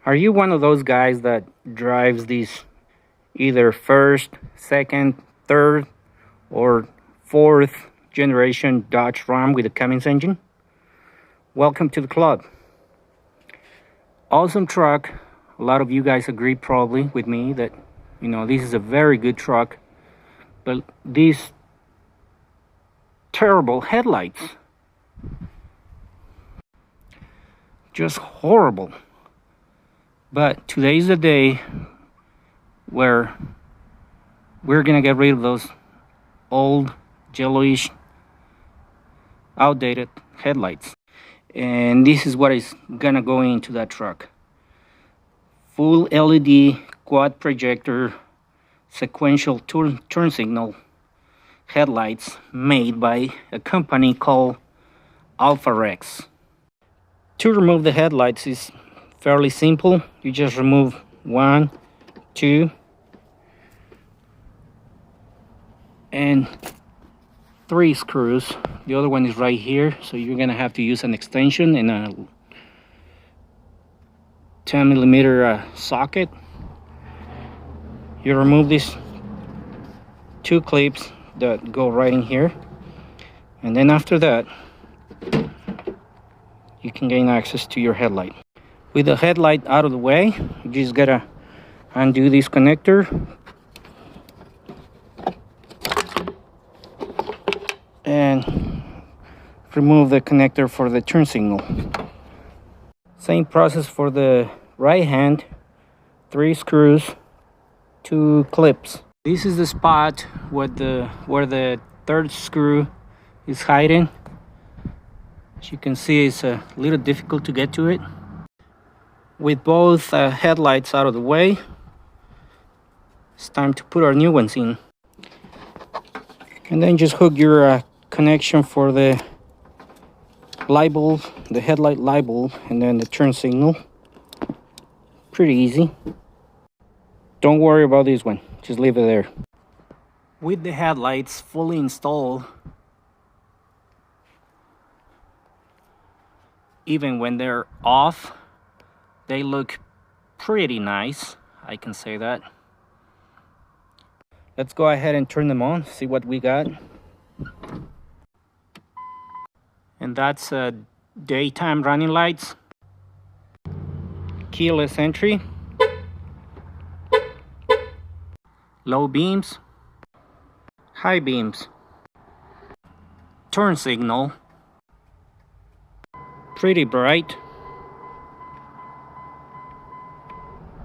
Are you one of those guys that drives these either first, second, third, or fourth generation Dodge Ram with a Cummins engine? Welcome to the club. Awesome truck. A lot of you guys agree probably with me that, this is a very good truck. But these terrible headlights, just horrible. But today's the day where we're gonna get rid of those old, yellowish, outdated headlights. And this is what is gonna go into that truck. Full LED quad projector sequential turn signal headlights made by a company called Alpharex. To remove the headlights is fairly simple. You just remove 1, 2, and 3 screws. The other one is right here, so you're gonna have to use an extension and a 10mm socket. You remove these 2 clips that go right in here, and then after that you can gain access to your headlight. With the headlight out of the way, you just gotta undo this connector and remove the connector for the turn signal. Same process for the right hand. 3 screws, 2 clips. This is the spot where the third screw is hiding. As you can see, it's a little difficult to get to it. With both headlights out of the way, it's time to put our new ones in. And then just hook your connection for the light bulb, the headlight light bulb, and then the turn signal. Pretty easy. Don't worry about this one, just leave it there. With the headlights fully installed, even when they're off, they look pretty nice, I can say that. Let's go ahead and turn them on, see what we got. And that's daytime running lights, keyless entry, low beams, high beams, turn signal, pretty bright.